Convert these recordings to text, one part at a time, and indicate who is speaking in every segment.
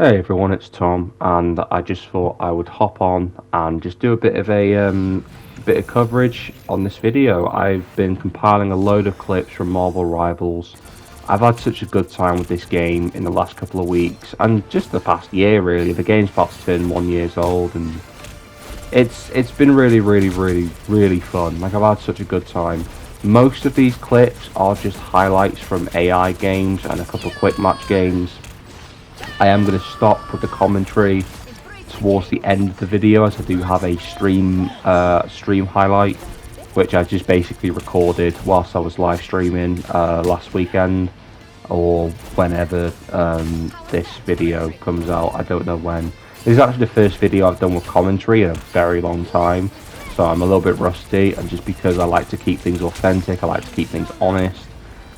Speaker 1: Hey everyone, it's Tom, and I just thought I would hop on and just do a bit of coverage on this video. I've been compiling a load of clips from Marvel Rivals. I've had such a good time with this game in the last couple of weeks, and just the past year really. The game's about to turn 1 year old, and it's been really fun. Like, I've had such a good time. Most of these clips are just highlights from AI games and a couple of quick match games. I am going to stop with the commentary towards the end of the video, as I do have a stream highlight, which I just basically recorded whilst I was live streaming last weekend, or whenever this video comes out. I don't know when. This is actually the first video I've done with commentary in a very long time, so I'm a little bit rusty, and just because I like to keep things authentic, I like to keep things honest,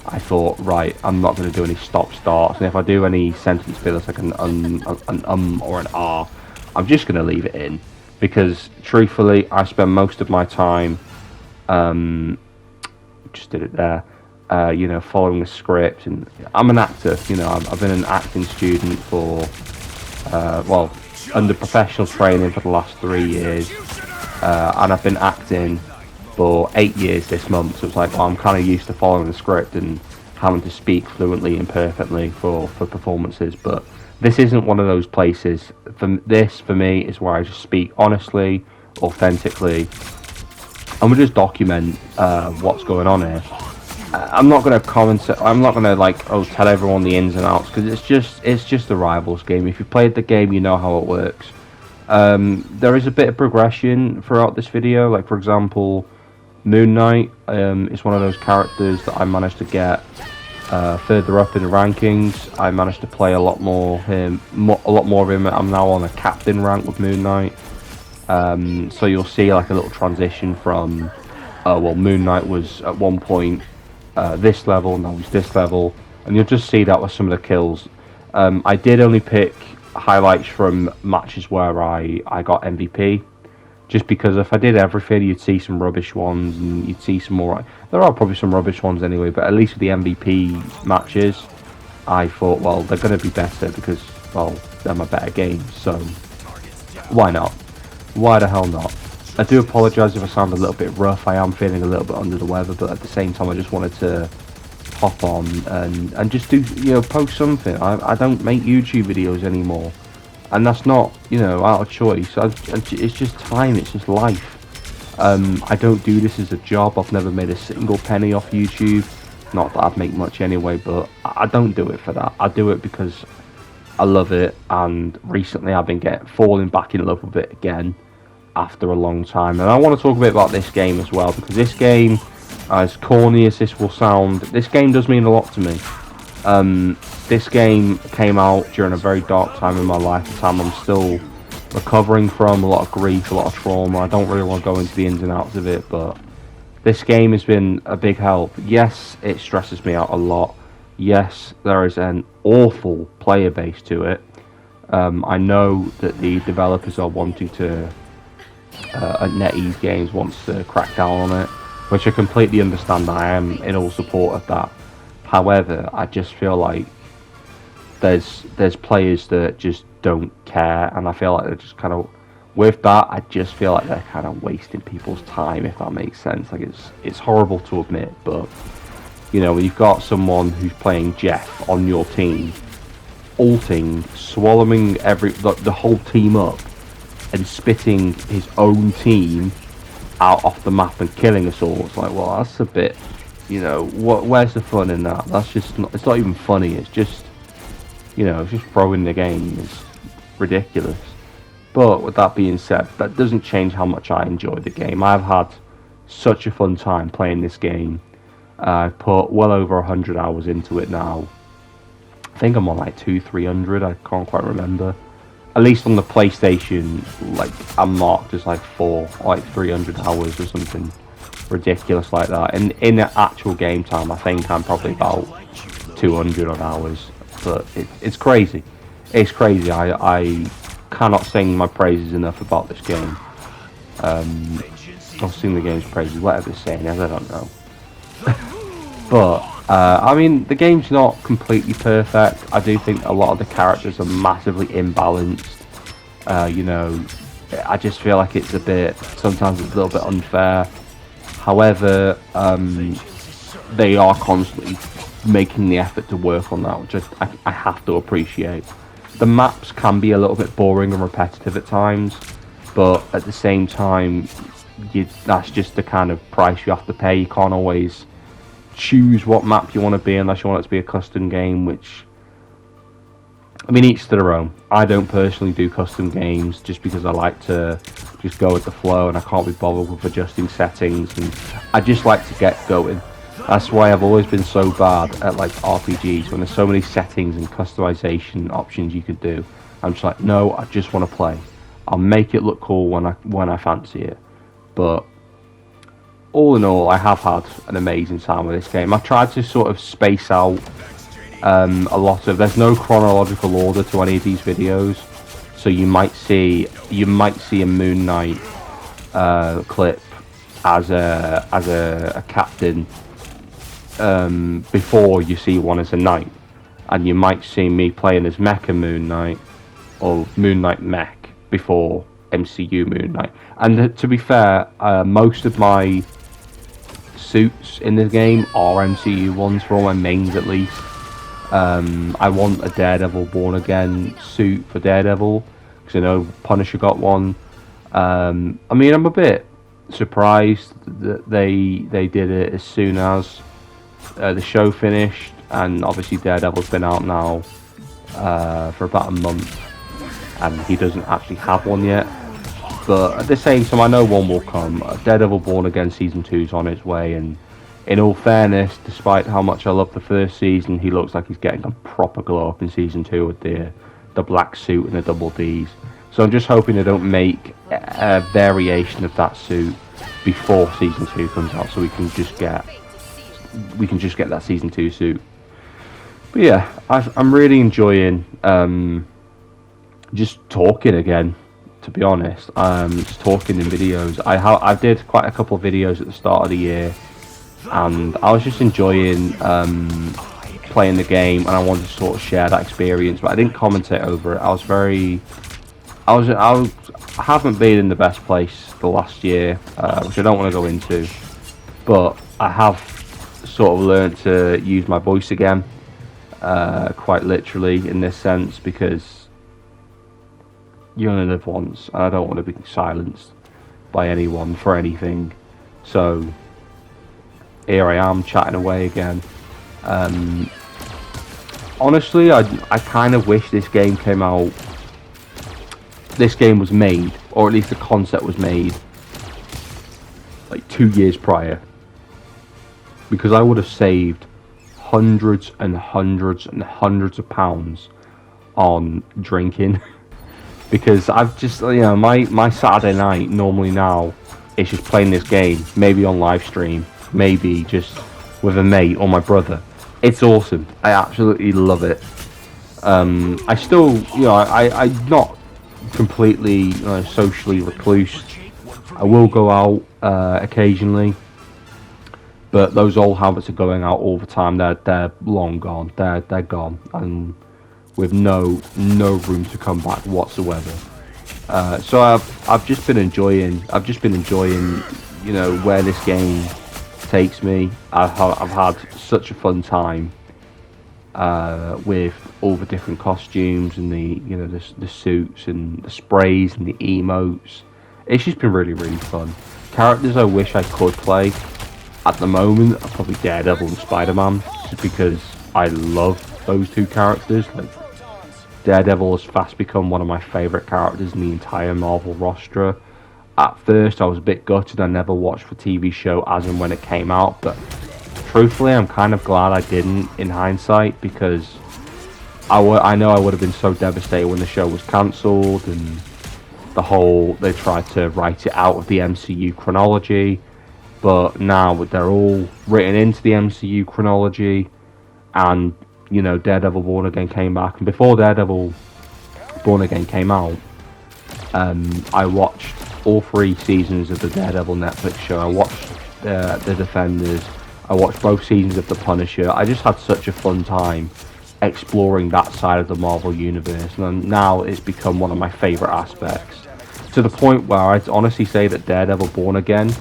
Speaker 1: I thought, right, I'm not going to do any stop-starts, and if I do any sentence fillers like an or an R, I'm just going to leave it in, because truthfully, I spend most of my time, just did it there, following the script, and I'm an actor, I've been an acting student for, under professional training for the last 3 years, and I've been acting for 8 years this month, so it's like, well, I'm kind of used to following the script and having to speak fluently and perfectly for performances, but this isn't one of those places. For me, is where I just speak honestly, authentically, and we just document what's going on here. I'm not going to comment, I'm not going to tell everyone the ins and outs, because it's just a Rivals game. If you played the game, you know how it works. There is a bit of progression throughout this video, like for example, Moon Knight is one of those characters that I managed to get further up in the rankings. I managed to play a lot more of him. I'm now on a captain rank with Moon Knight. So you'll see like a little transition from, Moon Knight was at one point this level, now he's this level, and you'll just see that with some of the kills. I did only pick highlights from matches where I got MVP. Just because if I did everything, you'd see some rubbish ones, and you'd see some more. There are probably some rubbish ones anyway, but at least with the MVP matches, I thought, well, they're going to be better because, well, they're my better games, so why not? Why the hell not? I do apologise if I sound a little bit rough. I am feeling a little bit under the weather, but at the same time, I just wanted to hop on and just do, post something. I don't make YouTube videos anymore. And that's not, out of choice. It's just time. It's just life. I don't do this as a job. I've never made a single penny off YouTube. Not that I'd make much anyway, but I don't do it for that. I do it because I love it. And recently I've been falling back in love with it again after a long time. And I want to talk a bit about this game as well, because this game, as corny as this will sound, this game does mean a lot to me. This game came out during a very dark time in my life, a time I'm still recovering from, a lot of grief, a lot of trauma. I don't really want to go into the ins and outs of it, but this game has been a big help. Yes, it stresses me out a lot. Yes, there is an awful player base to it. I know that the developers are wanting to, at NetEase Games wants to crack down on it, which I completely understand. I am in all support of that. However, I just feel like there's players that just don't care, and I feel like they're just kind of, with that, I just feel like they're kind of wasting people's time, if that makes sense. Like, it's horrible to admit, but when you've got someone who's playing Jeff on your team, ulting, swallowing the whole team up, and spitting his own team out off the map and killing us all, it's like, well, that's a bit, where's the fun in that? That's just not, it's not even funny. It's just, it's just throwing the game. It's ridiculous. But with that being said, that doesn't change how much I enjoy the game. I've had such a fun time playing this game. I've put well over 100 hours into it now. I think I'm on like 300. I can't quite remember. At least on the PlayStation, like, I'm marked as like 300 hours or something ridiculous like that. And in the actual game time, I think I'm probably about 200 odd hours. But it's crazy. It's crazy. I cannot sing my praises enough about this game. I'll sing the game's praises, whatever it's saying, as I don't know. But I mean, the game's not completely perfect. I do think a lot of the characters are massively imbalanced. You know, I just feel like it's a bit, sometimes it's a little bit unfair. However, they are constantly making the effort to work on that, which I have to appreciate. The maps can be a little bit boring and repetitive at times, but at the same time, that's just the kind of price you have to pay. You can't always choose what map you want to be unless you want it to be a custom game, which, I mean, each to their own. I don't personally do custom games just because I like to just go with the flow and I can't be bothered with adjusting settings, and I just like to get going. That's why I've always been so bad at like RPGs when there's so many settings and customization options you could do. I'm just like, no, I just want to play. I'll make it look cool when I fancy it. But all in all, I have had an amazing time with this game. I've tried to sort of space out a lot of. There's no chronological order to any of these videos, so you might see a Moon Knight clip as a captain before you see one as a knight, and you might see me playing as Mecha Moon Knight or Moon Knight Mech before MCU Moon Knight. And to be fair, most of my suits in this game are MCU ones, for all my mains at least. I want a Daredevil Born Again suit for Daredevil, because I know Punisher got one. I mean, I'm a bit surprised that they did it as soon as the show finished, and obviously Daredevil's been out now for about a month, and he doesn't actually have one yet. But at the same time, I know one will come. Daredevil Born Again Season 2 is on its way, and in all fairness, despite how much I love the first season, he looks like he's getting a proper glow up in Season 2 with the black suit and the double Ds. So I'm just hoping they don't make a variation of that suit before Season 2 comes out, so we can just get that Season 2 suit. But yeah, I'm really enjoying just talking again, to be honest. Just talking in videos. I did quite a couple of videos at the start of the year, and I was just enjoying playing the game, and I wanted to sort of share that experience, but I didn't commentate over it. I haven't been in the best place the last year, which I don't want to go into, but I have sort of learned to use my voice again, quite literally in this sense, because you only live once, and I don't want to be silenced by anyone for anything. So here I am chatting away again. Honestly, I kind of wish this game came out. This game was made, or at least the concept was made, like 2 years prior, because I would have saved hundreds and hundreds and hundreds of pounds on drinking. Because I've just, my Saturday night normally now is just playing this game, maybe on live stream, maybe just with a mate or my brother. It's awesome. I absolutely love it. I still, I'm not completely socially recluse. I will go out occasionally, but those old habits of going out all the time, they're long gone. They're gone, and with no room to come back whatsoever. So I've just been enjoying where this game takes me. I've had such a fun time with all the different costumes and the suits and the sprays and the emotes. It's just been really, really fun. Characters I wish I could play at the moment are probably Daredevil and Spider-Man, just because I love those two characters. Like, Daredevil has fast become one of my favourite characters in the entire Marvel roster. At first I was a bit gutted I never watched the TV show as and when it came out, but truthfully I'm kind of glad I didn't in hindsight, because I know I would have been so devastated when the show was cancelled, and they tried to write it out of the MCU chronology, but now they're all written into the MCU chronology, and Daredevil Born Again came back, and before Daredevil Born Again came out, I watched all 3 seasons of the Daredevil Netflix show. I watched The Defenders, I watched both seasons of The Punisher. I just had such a fun time exploring that side of the Marvel universe, and now it's become one of my favorite aspects, to the point where I'd honestly say that Daredevil Born Again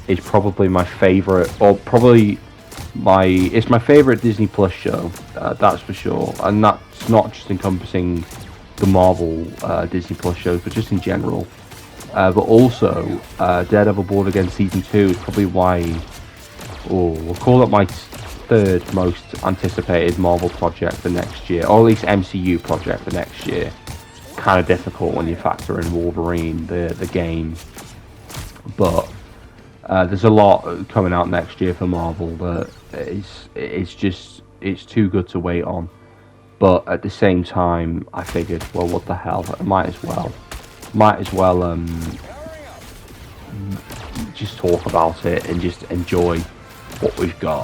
Speaker 1: is probably my favorite, or probably it's my favorite Disney Plus show, that's for sure. And that's not just encompassing the Marvel Disney Plus shows, but just in general. But also, Daredevil Born Again Season 2 is probably we'll call it my third most anticipated Marvel project for next year, or at least MCU project for next year. Kind of difficult when you factor in Wolverine, the game. But there's a lot coming out next year for Marvel that it's too good to wait on. But at the same time, I figured, well, what the hell? I might as well just talk about it and just enjoy what we've got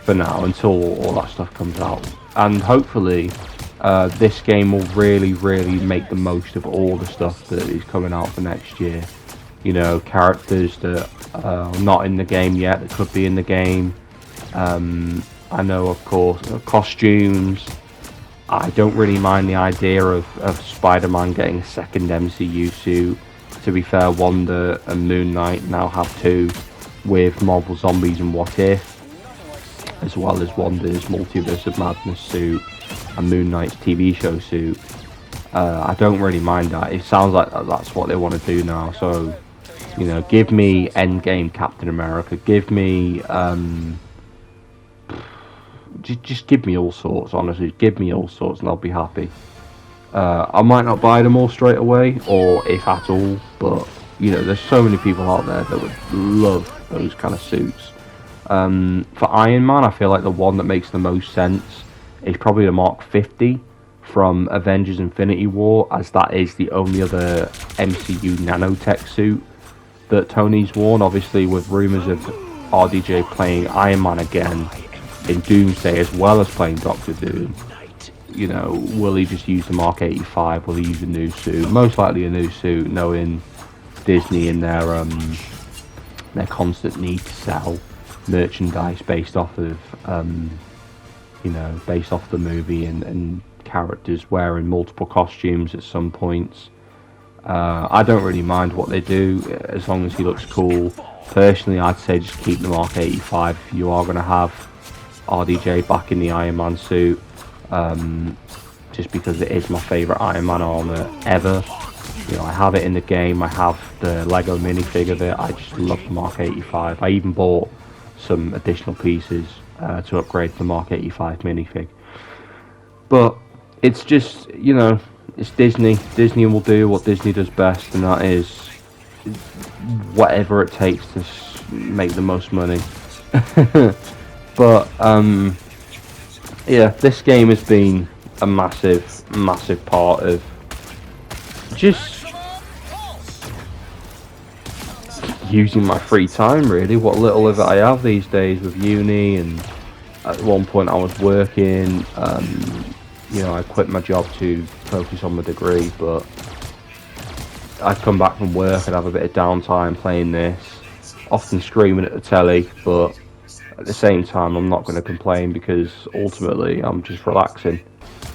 Speaker 1: for now until all that stuff comes out. And hopefully this game will really make the most of all the stuff that is coming out for next year. You know, characters that are not in the game yet that could be in the game. I know, of course, costumes. I don't really mind the idea of Spider-Man getting a second MCU suit. To be fair, Wanda and Moon Knight now have two, with Marvel Zombies and What If, as well as Wanda's Multiverse of Madness suit and Moon Knight's TV show suit. I don't really mind that. It sounds like that's what they want to do now. So, you know, give me Endgame Captain America. Give me just give me all sorts. Honestly, give me all sorts, and I'll be happy. I might not buy them all straight away, or if at all, but you know, there's so many people out there that would love those kind of suits. For Iron Man, I feel like the one that makes the most sense is probably the Mark 50 from Avengers Infinity War, as that is the only other MCU nanotech suit that Tony's worn. Obviously, with rumours of RDJ playing Iron Man again in Doomsday, as well as playing Doctor Doom, you know, will he just use the Mark 85? Will he use a new suit? Most likely a new suit, knowing Disney and their constant need to sell merchandise based off of you know, based off the movie, and characters wearing multiple costumes at some points. I don't really mind what they do as long as he looks cool. Personally, I'd say just keep the Mark 85 if you are going to have RDJ back in the Iron Man suit, just because it is my favourite Iron Man armour ever. You know, I have it in the game, I have the Lego minifig of it. I just love the Mark 85. I even bought some additional pieces to upgrade the Mark 85 minifig. But it's just, you know, it's Disney. Disney will do what Disney does best, and that is whatever it takes to make the most money. But yeah, this game has been a massive part of just using my free time, really. What little of it I have these days with uni, and at one point I was working. You know, I quit my job to focus on my degree, but I'd come back from work and have a bit of downtime playing this, often screaming at the telly, but at the same time I'm not going to complain, because ultimately I'm just relaxing.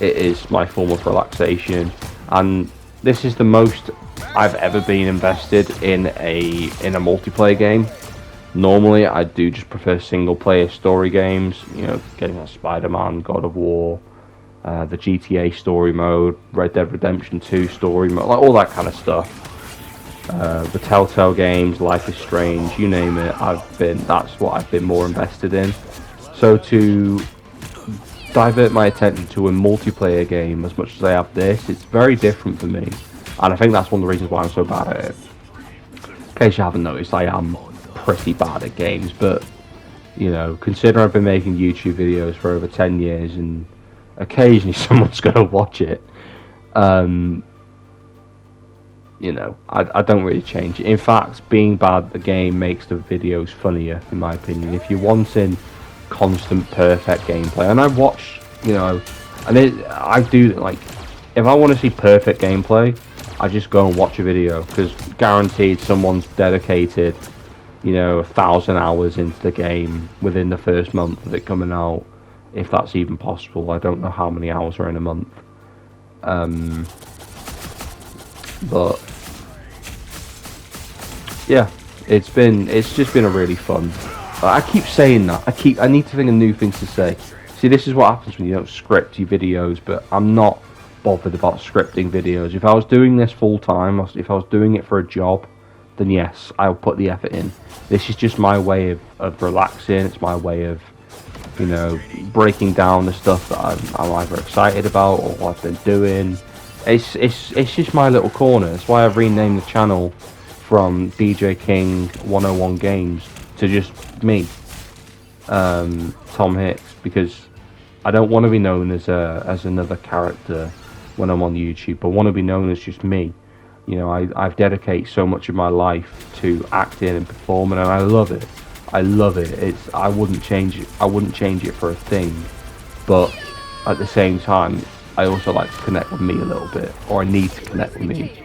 Speaker 1: It is my form of relaxation, and this is the most I've ever been invested in a multiplayer game. Normally I do just prefer single player story games, you know, getting a Spider-Man, God of War, the GTA story mode, Red Dead Redemption 2 story mode, like all that kind of stuff. The Telltale games, Life is Strange, you name it, that's what I've been more invested in. So to divert my attention to a multiplayer game as much as I have this, it's very different for me, and I think that's one of the reasons why I'm so bad at it. In case you haven't noticed, I am pretty bad at games, but you know, considering I've been making YouTube videos for over 10 years and occasionally someone's going to watch it, you know, I don't really change it. In fact, being bad at the game makes the videos funnier, in my opinion. If you're wanting constant perfect gameplay, and I watch, you know, and I do, like, if I want to see perfect gameplay, I just go and watch a video, because guaranteed someone's dedicated you know, 1,000 hours into the game within the first month of it coming out, if that's even possible. I don't know how many hours are in a month. But yeah, it's just been a really fun. I keep saying that. I need to think of new things to say. See, this is what happens when you don't script your videos, but I'm not bothered about scripting videos. If I was doing this full time, if I was doing it for a job, then yes, I'll put the effort in. This is just my way of relaxing. It's my way of, you know, breaking down the stuff that I'm either excited about or what I've been doing. It's just my little corner. That's why I've renamed the channel from DJ King 101 Games to just me, Tom Hicks, because I don't want to be known as another character when I'm on YouTube. I want to be known as just me. You know, I've dedicated so much of my life to acting and performing, and I love it. I love it. I wouldn't change it. I wouldn't change it for a thing. But at the same time, I also like to connect with me a little bit, or I need to connect with me.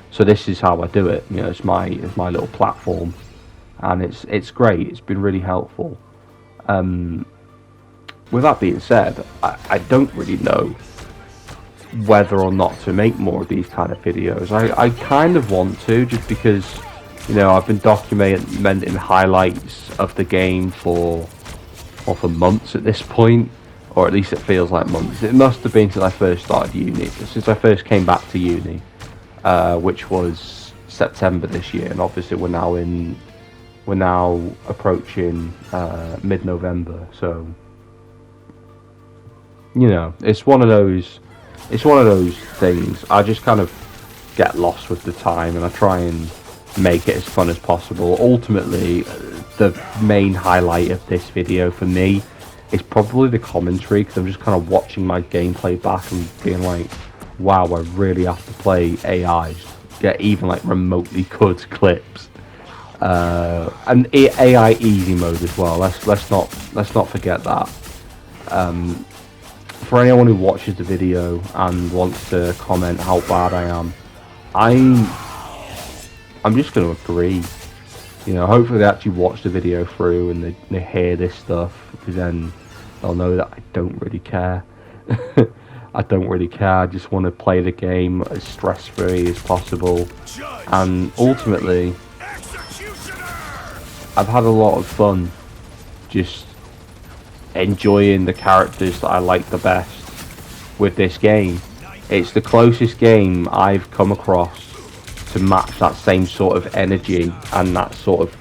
Speaker 1: So this is how I do it. You know, it's my little platform, and it's great. It's been really helpful. With that being said, I don't really know whether or not to make more of these kind of videos. I kind of want to, just because, you know, I've been documenting highlights of the game for months at this point, or at least it feels like months. It must have been since I first started uni, since I first came back to uni, which was September this year, and obviously we're now approaching mid-November. So, you know, it's one of those things. I just kind of get lost with the time, and I try and make it as fun as possible. Ultimately, the main highlight of this video for me is probably the commentary, because I'm just kind of watching my gameplay back and being like, wow, I really have to play AI to get even like remotely good clips. And AI easy mode as well. Let's not forget that. For anyone who watches the video and wants to comment how bad I am, I'm just going to agree. You know, hopefully they actually watch the video through and they hear this stuff, because then they'll know that I don't really care. I don't really care. I just want to play the game as stress-free as possible. And ultimately, I've had a lot of fun just enjoying the characters that I like the best with this game. It's the closest game I've come across to match that same sort of energy and that sort of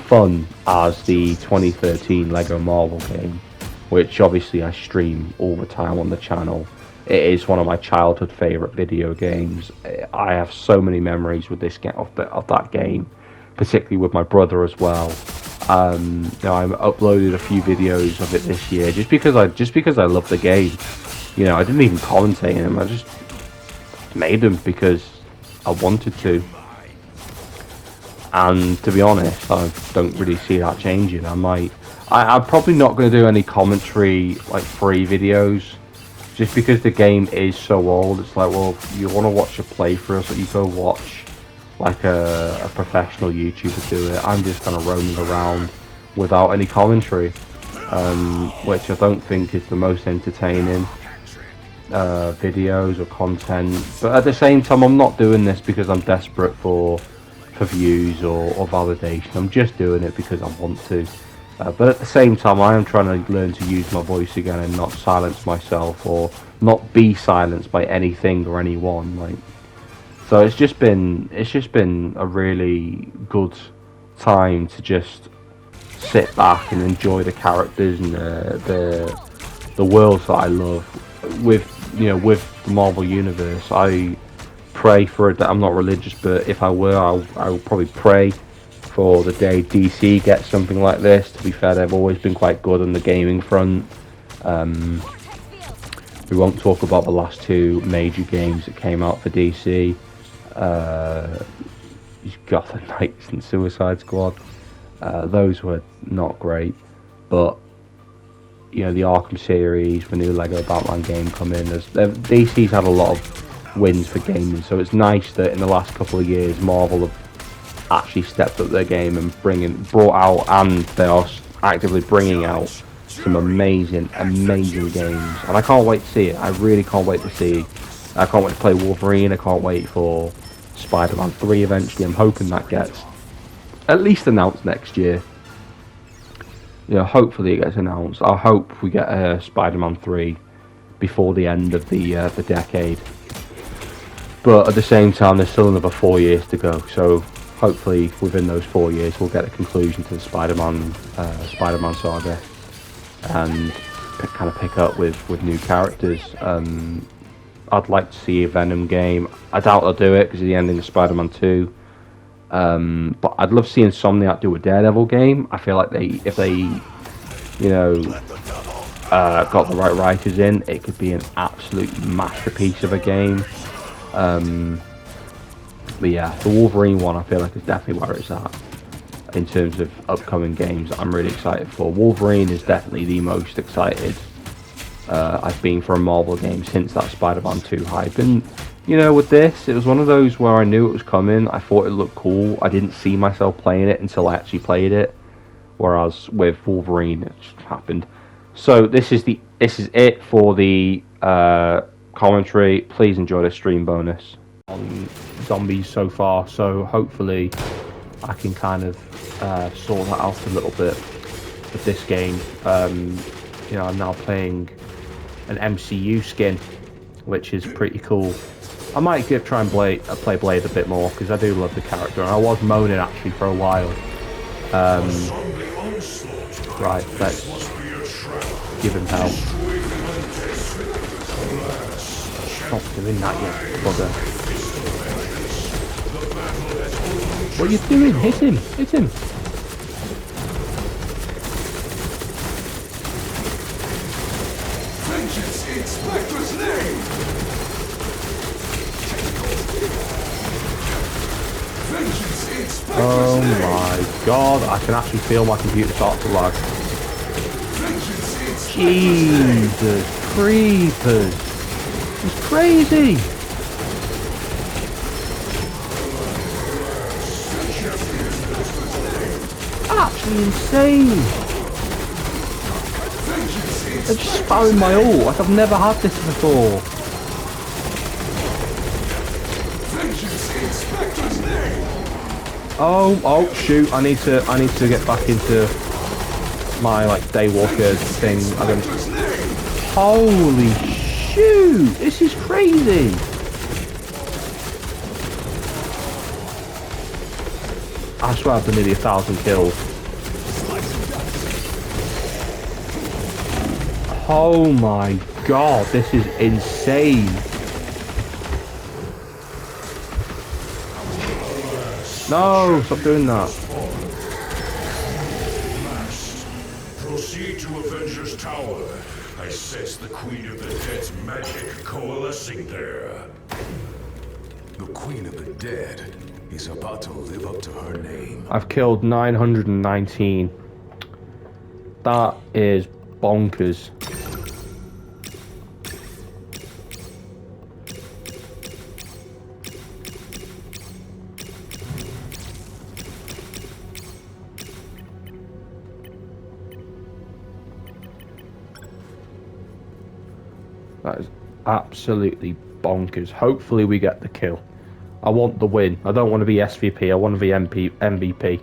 Speaker 1: fun as the 2013 Lego Marvel game, which obviously I stream all the time on the channel. It is one of my childhood favourite video games. I have so many memories with this of that game, particularly with my brother as well. You know, I uploaded a few videos of it this year just because I love the game. You know, I didn't even commentate in them. I just made them because I wanted to. And to be honest, I don't really see that changing. I'm probably not going to do any commentary, like free videos, just because the game is so old. It's like, well, if you want to watch a playthrough, so you go watch like a professional YouTuber do it. I'm just kind of roaming around without any commentary, which I don't think is the most entertaining videos or content. But at the same time, I'm not doing this because I'm desperate for views or validation. I'm just doing it because I want to. But at the same time, I am trying to learn to use my voice again and not silence myself, or not be silenced by anything or anyone. Like, so it's just been a really good time to just sit back and enjoy the characters and the worlds that I love with the Marvel universe. I pray for it. I'm not religious, but if I were, I would probably pray for the day DC gets something like this. To be fair, they've always been quite good on the gaming front. We won't talk about the last two major games that came out for DC. Gotham Knights and Suicide Squad. Those were not great, but you know, the Arkham series, the new Lego Batman game coming. DC's had a lot of wins for gaming, so it's nice that in the last couple of years Marvel have actually stepped up their game and brought out, and they are actively bringing out some amazing games, and I can't wait to see it. I really can't wait to see. I can't wait to play Wolverine. I can't wait for Spider-Man 3 eventually. I'm hoping that gets at least announced next year. You know, hopefully it gets announced. I hope we get a Spider-Man 3 before the end of the decade. But at the same time, there's still another 4 years to go. So hopefully within those 4 years, we'll get a conclusion to the Spider-Man saga, and kind of pick up with new characters. I'd like to see a Venom game. I doubt they'll do it because of the ending of Spider-Man 2. But I'd love to see Insomniac do a Daredevil game. I feel like if they, you know, got the right writers in, it could be an absolute masterpiece of a game. But yeah, the Wolverine one I feel like is definitely where it's at in terms of upcoming games that I'm really excited for. Wolverine is definitely the most excited I've been for a Marvel game since that Spider-Man 2 hype. And you know, with this, it was one of those where I knew it was coming. I thought it looked cool. I didn't see myself playing it until I actually played it. Whereas with Wolverine, it just happened. So this is it for the commentary. Please enjoy the stream bonus on zombies so far. So hopefully I can kind of sort that out a little bit with this game. You know, I'm now playing an MCU skin, which is pretty cool. I might try and play Blade a bit more because I do love the character, and I was moaning actually for a while. Right, let's give him hell. Stop doing that, you bugger. What are you doing? Hit him! Hit him!
Speaker 2: Vengeance in Spectre's name!
Speaker 1: Oh my god, I can actually feel my computer start to lag. Jesus creepers! It's crazy! Actually insane! They're just spamming my ult like I've never had this before. Oh shoot, I need to get back into my like Daywalker thing. Holy shoot, this is crazy. I swear I've done nearly 1,000 kills. Oh my god, this is insane. No, stop doing that.
Speaker 2: Proceed to Avenger's Tower. I sense the Queen of the Dead's magic coalescing there. The Queen of the Dead is about to live up to her name.
Speaker 1: I've killed 919. That is bonkers. That is absolutely bonkers. Hopefully we get the kill. I want the win. I don't want to be SVP. I want to be MVP.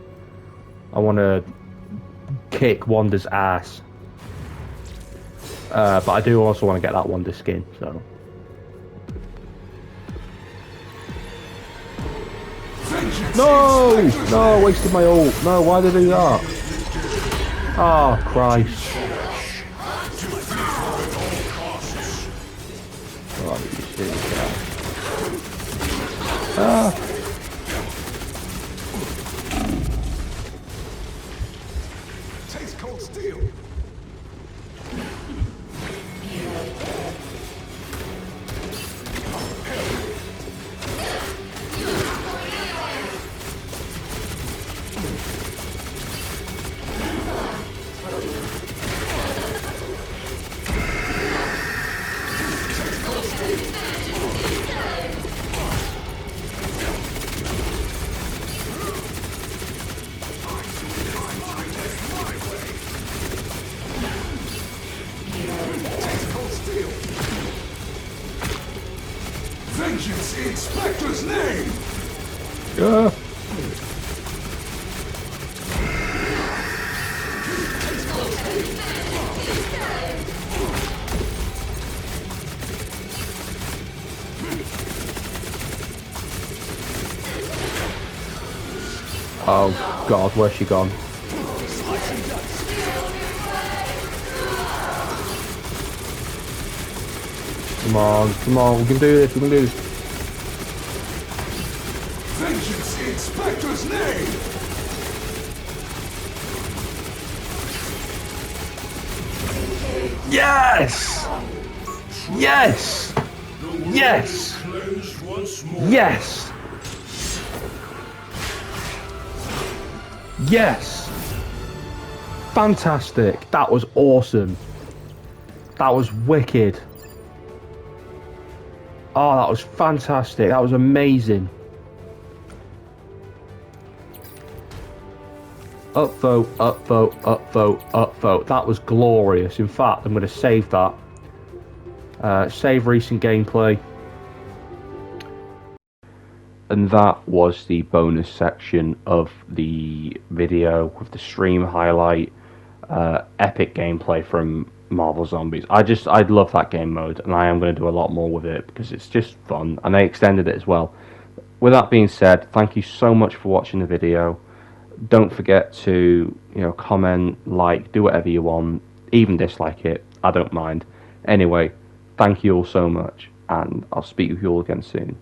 Speaker 1: I want to kick Wanda's ass. But I do also want to get that Wanda skin, so. No! No, I wasted my ult. No, why did I do that? Oh, Christ. Ah.
Speaker 2: Takes cold steel.
Speaker 1: Oh God, where's she gone? Come on, we can do this, we can do this.
Speaker 2: Vengeance in Spectre's name!
Speaker 1: Yes! Yes! Yes! Yes! Yes! Fantastic! That was awesome. That was wicked. Oh, that was fantastic. That was amazing. Upvote, upvote, upvote, upvote. That was glorious. In fact, I'm going to save that. Save recent gameplay. And that was the bonus section of the video with the stream highlight. Epic gameplay from Marvel Zombies. I love that game mode, and I am going to do a lot more with it because it's just fun, and they extended it as well. With that being said, thank you so much for watching the video. Don't forget to, comment, like, do whatever you want, even dislike it. I don't mind. Anyway, thank you all so much, and I'll speak with you all again soon.